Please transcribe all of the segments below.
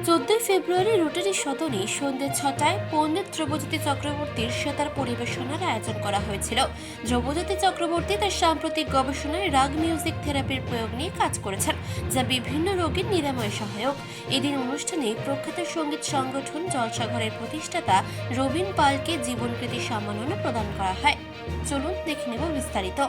14 ফেব্রুয়ারি rotary সদনে সন্ধ্যে 6টায় পণ্ডিত ধ্রুবজ্যোতি চক্রবর্তীর সেতার পরিবেশনার আয়োজন করা হয়েছিল। ধ্রুবজ্যোতি চক্রবর্তী তার সাম্প্রতিক গবেষণায় রাগ মিউজিক থেরাপির প্রয়োগ নিয়ে কাজ করেছেন, যা বিভিন্ন রোগের নিরাময় সহায়ক। এদিন অনুষ্ঠানে প্রখ্যাত সঙ্গীত সংগঠন জলসাঘরের প্রতিষ্ঠাতা রবীন পালকে জীবনকৃতি সম্মাননা প্রদান করা হয়। চলুন দেখে নেব বিস্তারিত।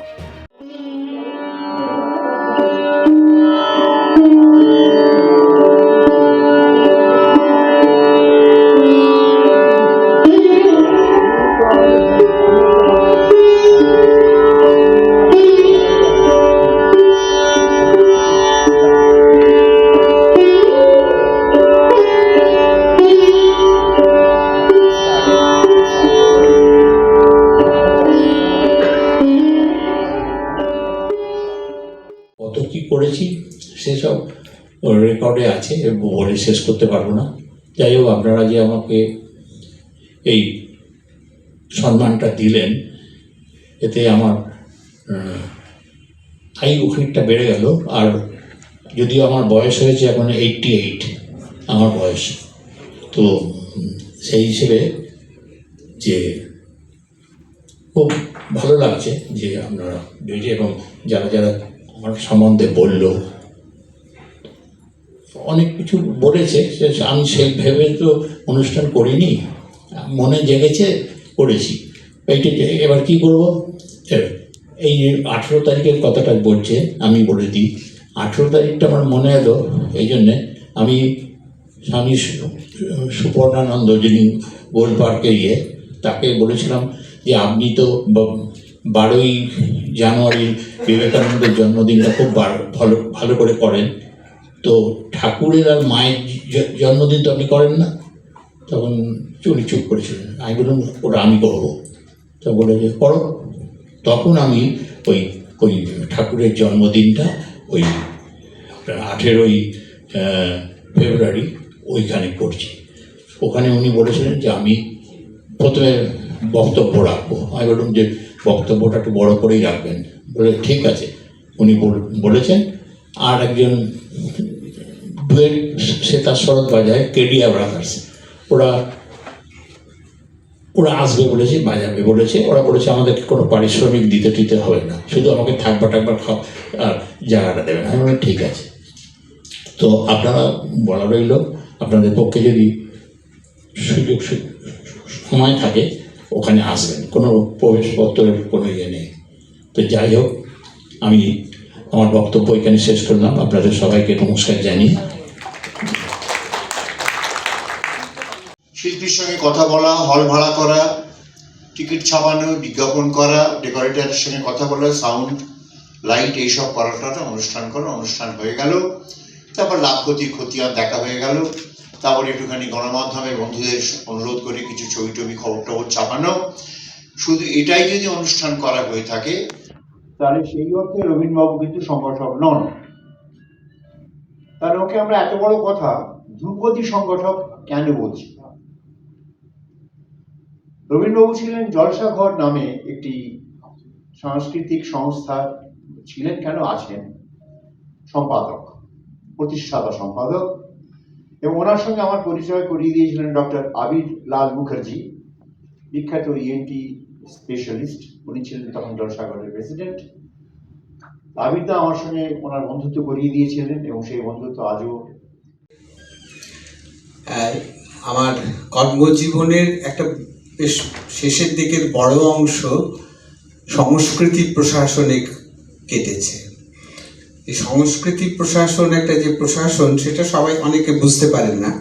কত কি করেছি সেসব রেকর্ডে আছে, বলে শেষ করতে পারবো না। যাই হোক, আপনারা যে আমাকে এই সম্মানটা দিলেন, এতে আমার আয়ু খানিকটা বেড়ে গেল। আর যদিও আমার বয়স হয়েছে এখন 88 আমার বয়স, তো সেই হিসেবে যে খুব ভালো লাগছে যে আপনারা বেরিয়ে এবং যারা যারা আমার সম্বন্ধে বলল, অনেক কিছু বলেছে, আমি সেই ভেবে তো অনুষ্ঠান করিনি, মনে জেগেছে করেছি। এইটা এবার কি করব, এই 18 তারিখের কথাটা বলছে, আমি বলে দিই। 18 তারিখটা আমার মনে এলো এই জন্যে, আমি স্বামী সুপর্ণানন্দ, যিনি গোল পার্কে তাকে বলেছিলাম যে আপনি তো 12ই জানুয়ারি বিবেকানন্দের জন্মদিনটা খুব ভালো করে করেন, তো ঠাকুরের আর মায়ের জন্মদিন তো আপনি করেন না। তখন উনি চুপ করেছিলেন। আমি বললাম ওটা আমি করবো। তো বলে যে করো। তখন আমি ওই ঠাকুরের জন্মদিনটা ওই 18ই ফেব্রুয়ারি ওইখানে করছি। ওখানে উনি বলেছিলেন যে আমি প্রথমে বক্তব্য রাখবো। আমি বললাম যে বক্তব্যটা একটু বড় করেই রাখবেন। বলে ঠিক আছে। উনি বলেছেন। আর একজন ডুয়েট সেতার শরৎ বাজায়, কেডিয়া ব্রাদার্স, ওরা আসবে বলেছে, বাজাবে বলেছে। ওরা বলেছে আমাদেরকে কোনো পারিশ্রমিক দিতে হবে না, শুধু আমাকে থাকবার আর জায়গাটা দেবেন। আমি বললাম ঠিক আছে। তো আপনারা বলা রইল, আপনাদের পক্ষে যদি সুযোগ সময় থাকে ওখানে আসবেন, কোনো প্রবেশপত্রের কোনো ইয়ে নেই। তো যাই হোক, আমি আমার বক্তব্য এখানে শেষ করলাম। আপনাদের সবাইকে নমস্কার জানিয়ে। শিল্পীর সঙ্গে কথা বলা, হল ভাড়া করা, টিকিট ছাপানো, বিজ্ঞাপন করা, ডেকোরেটরের সঙ্গে কথা বলা, সাউন্ড লাইট এইসব করাটা অনুষ্ঠান হয়ে গেল। তারপর লাভ খতিয়ান দেখা হয়ে গেল। তারপর একটুখানি গণমাধ্যমের বন্ধুদের অনুরোধ করে কিছু ছবি খবর টবর ছাপানো। শুধু এটাই যদি অনুষ্ঠান করা হয়ে থাকে, তাহলে সেই অর্থে রবীন্দ্রবাবু কিন্তু সংগঠক নন। তাহলে ওকে আমরা এত বড় কথা ধ্রুপদী সংগঠক কেন বলছি? রবীন্দ্রবাবু ছিলেন জলসাঘর নামে একটি সাংস্কৃতিক সংস্থার ছিলেন, কেন আছেন, সম্পাদক, প্রতিষ্ঠাতা সম্পাদক। এবং ওনার সঙ্গে আমার পরিচয় করিয়ে দিয়েছিলেন ডক্টর আবির লাল মুখার্জি, বিখ্যাত ইএনটি স্পেশালিস্ট। উনি ছিলেন তখন জলসাঘরের প্রেসিডেন্ট। আবিরদা আমার সঙ্গে ওনার বন্ধুত্ব করিয়ে দিয়েছিলেন এবং সেই বন্ধুত্ব আজও। আমার কর্মজীবনের একটা বেশ শেষের দিকের বড় অংশ সংস্কৃতি প্রশাসনে কেটেছে। এই সংস্কৃতি প্রশাসন একটা যে প্রশাসন, সেটা সবাই অনেকে বুঝতে পারেন না।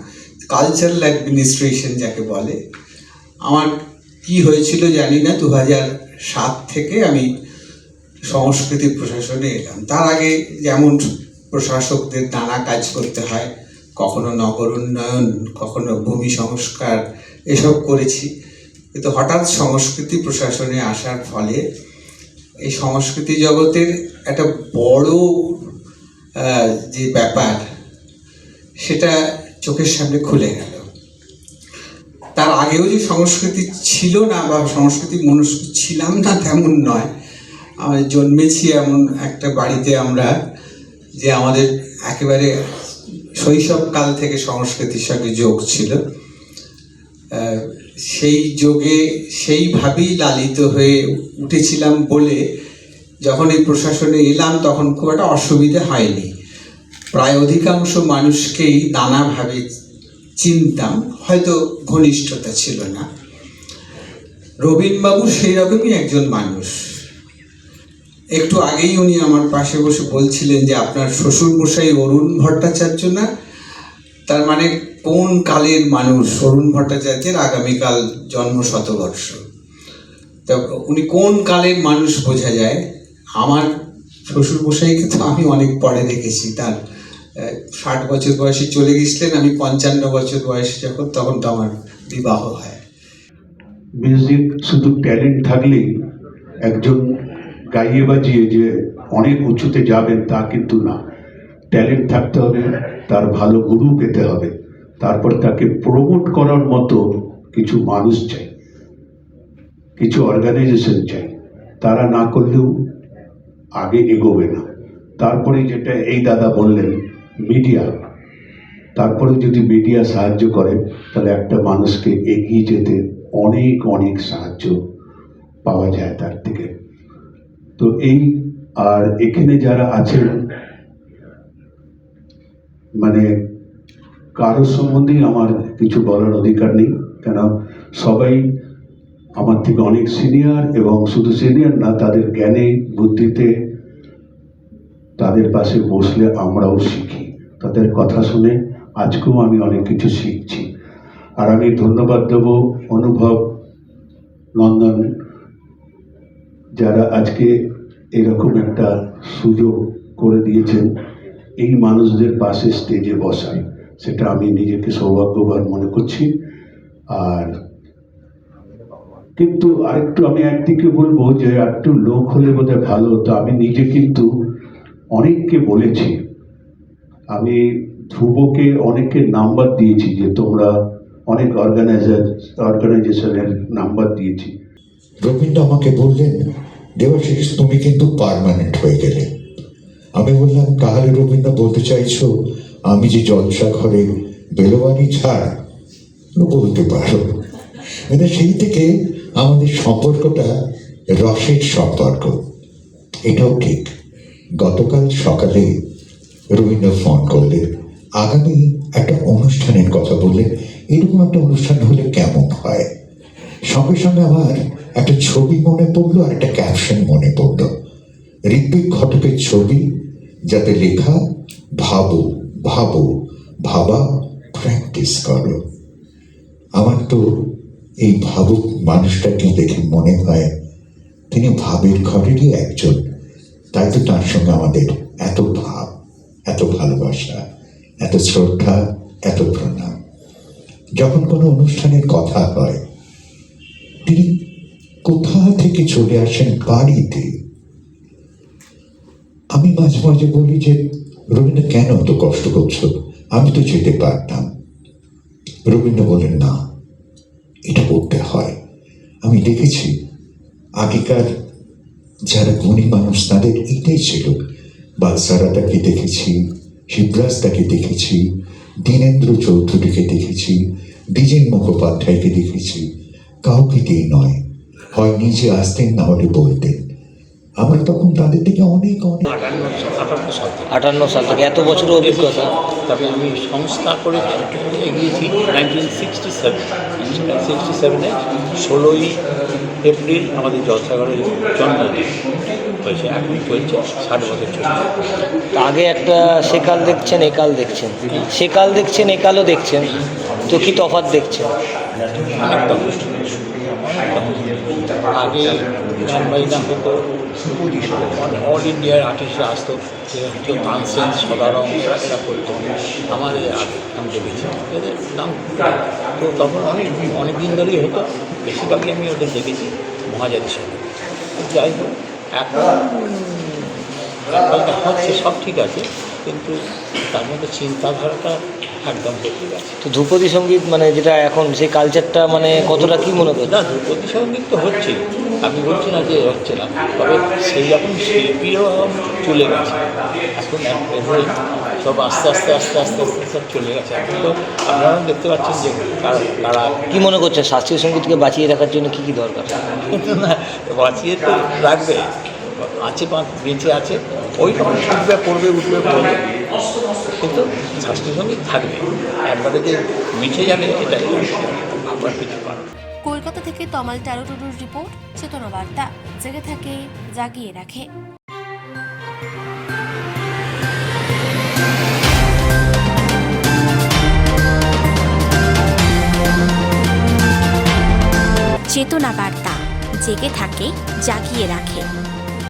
কালচারাল অ্যাডমিনিস্ট্রেশন যাকে বলে। আমার কি হয়েছিল জানি না, 2007 থেকে আমি সংস্কৃতি প্রশাসনে এলাম। তার আগে যেমন প্রশাসকদের নানা কাজ করতে হয়, কখনো নগর উন্নয়ন, কখনো ভূমি সংস্কার, এসব করেছি। কিন্তু হঠাৎ সংস্কৃতি প্রশাসনে আসার ফলে এই সংস্কৃতি জগতের একটা বড় যে ব্যাপার, সেটা চোখের সামনে খুলে গেল। তার আগেও যে সংস্কৃতি ছিল না বা সংস্কৃতি মনস্ক ছিলাম না তেমন নয়। আমরা জন্মেছি এমন একটা বাড়িতে আমরা, যে আমাদের একেবারে শৈশবকাল থেকে সংস্কৃতির সঙ্গে যোগ ছিল। সেই যোগে সেইভাবেই লালিত হয়ে উঠেছিলাম বলে যখন এই প্রশাসনে এলাম তখন খুব একটা অসুবিধে হয়নি। প্রায় অধিকাংশ মানুষকেই নানাভাবে চিনতাম, হয়তো ঘনিষ্ঠতা ছিল না। রবীনবাবু সেই রকমই একজন মানুষ। একটু আগেই উনি আমার পাশে বসে বলছিলেন যে আপনার শ্বশুরমশাই অরুণ ভট্টাচার্য না? তার মানে কোন কালের মানুষ? অরুণ ভট্টাচার্যের আগামীকাল জন্ম শতবর্ষ। তা উনি কোন কালের মানুষ বোঝা যায়। আমার শ্বশুরমশাইকে তো আমি অনেক পরে দেখেছি, তার 60 বছর বয়সে চলে গেছিলেন, আমি 55 বছর বয়সে যখন, তখন তো আমার বিবাহ হয়। মিউজিক শুধু ট্যালেন্ট থাকলেই একজন গাইয়ে বাজিয়ে যে অনেক উঁচুতে যাবেন তা কিন্তু না। ট্যালেন্ট থাকতে হবে, তার ভালো গুরু পেতে হবে, তারপর তাকে প্রমোট করার মতো কিছু মানুষ চাই, কিছু অর্গানাইজেশন চাই। তারা না করলেও আগে এগোবে না। তারপরে যেটা এই দাদা বললেন, মিডিয়া, তারপরে যদি মিডিয়া সাহায্য করে তাহলে একটা মানুষকে এগিয়ে যেতে অনেক অনেক সাহায্য পাওয়া যায় তার থেকে। তো এই আর এখানে যারা আছেন, মানে কারোর সম্বন্ধেই আমার কিছু বলার অধিকার নেই, কেন সবাই আমার থেকে অনেক সিনিয়র, এবং শুধু সিনিয়র না, তাদের জ্ঞানে বুদ্ধিতে তাদের পাশে বসলে আমরাও শিখি। তাদের কথা শুনে আজকেও আমি অনেক কিছু শিখছি। আর আমি ধন্যবাদ দেব অনুভব, নন্দন, যারা আজকে এরকম একটা সুযোগ করে দিয়েছেন এই মানুষদের পাশে স্টেজে বসায়। সেটা আমি নিজেকে সৌভাগ্যবান মনে করছি। আর কিন্তু আরেকটু আমি একদিকে বলবো যে একটু লোক হলে বোধহয় ভালো হতো। আমি নিজে কিন্তু অনেককে বলেছি, আমি ধ্রুবকে অনেকের নাম্বার দিয়েছি, যে তোমরা অনেক অর্গানাইজেশনের নাম্বার দিয়েছি। রবীন্দ্র আমাকে বললেন, দেবাশিস তুমি কিন্তু পার্মানেন্ট হয়ে গেলে। আমি বললাম, তাহলে রবীন্দ্র বলতে চাইছো আমি যে জলসা ঘরে বেলোয়ারি ছাড়? বলতে পারো। মানে সেই থেকে আমাদের সম্পর্কটা রসের সম্পর্ক। এটাও ঠিক। গতকাল সকালে রবীন্দ্র ফোন করলেন, আগামী একটা অনুষ্ঠানের কথা বললেন, এরকম একটা অনুষ্ঠান হলে কেমন হয়। সঙ্গে সঙ্গে আমার একটা ছবি মনে পড়লো আর একটা ক্যাপশন মনে পড়লো। ঋত্বিক ঘটকের ছবি, যাতে লেখা ভাবো ভাবো ভাবা প্র্যাকটিস করো। আমার তো এই ভাবুক মানুষটাকে দেখে মনে হয় তিনি ভাবের ঘরেরই একজন। তাই তো তার সঙ্গে আমাদের এত ভাব, এত ভালোবাসা, এত শ্রদ্ধা, এত প্রণাম। যখন কোনো অনুষ্ঠানের কথা হয় তিনি কোথা থেকে চলে আসেন বাড়িতে। আমি মাঝে মাঝে বলি যে রবীন্দ্র কেন এত কষ্ট করছো, আমি তো যেতে পারতাম। রবীন্দ্র বলেন, না, এটা করতে হয়। আমি দেখেছি আগেকার যারা গুণী মানুষ তাদের এটাই ছিল। বালসারাটাকে দেখেছি, শিবরাজদাকে দেখেছি, দীনেন্দ্র চৌধুরীকে দেখেছি, দ্বিজেন মুখোপাধ্যায়কে দেখেছি। কাউকে দিয়ে নয়, হয় নিজে আসতেন না হলে বলতেন। আমরা তখন তাদের থেকে অনেক অনেক 58 সাল থেকে এত বছরের অভিজ্ঞতা। তবে আমি সংস্থা করে এগিয়েছি 1967-এ 16ই এপ্রিল আমাদের জলসাঘরের জন্মদিন হয়েছে। এখন চলছে 60 বছর চলছে। আগে একটা সেকাল দেখছেন, একাল দেখছেন, সেকাল দেখছেন, একালও দেখছেন, তো কি তফাৎ দেখছেন? আগে গান বাজনা হতো, অল ইন্ডিয়ার আর্টিস্টরা আসতো, কেউ তানসেন, সদারং এরা করতো। আমাদের আমি দেখেছি এদের নাম, তো তখন অনেক দিন ধরেই হতো। বেশিরভাগই আমি ওদের দেখেছি মহাজাতির সঙ্গে। যাই হোক, এখন হচ্ছে সব ঠিক আছে, কিন্তু তার মধ্যে চিন্তাধারাটা একদম বদলে গেছে। তো ধ্রুপদী সঙ্গীত মানে যেটা এখন, সেই কালচারটা মানে কতটা কি মনে করেন? না, ধ্রুপদী সঙ্গীত তো হচ্ছে, আমি বলছি না যে হচ্ছে না, তবে সেই রকম শিল্পীও চলে গেছে। এখন সব আস্তে আস্তে আস্তে আস্তে আস্তে সব চলে গেছে। এখন তো আপনারা দেখতে পাচ্ছেন যে কারা কি মনে করছেন শাস্ত্রীয় সঙ্গীতকে বাঁচিয়ে রাখার জন্য কি কি দরকার? না বাঁচিয়ে তো রাখবে, আছে বেঁচে আছে, ওই রকম শিখবে, পড়বে, উঠবে, পড়বে, কিন্তু শাস্ত্রীয় সঙ্গীত থাকবে। একবারে যে মিঠে যাবে এটাই আবার কিছু পারে। কলকাতা থেকে তমাল টারুটুডুর রিপোর্ট, চেতনা বার্তা, জেগে থাকে, জাগিয়ে রাখে। চেতনা বার্তা, জেগে থাকে, জাগিয়ে রাখে।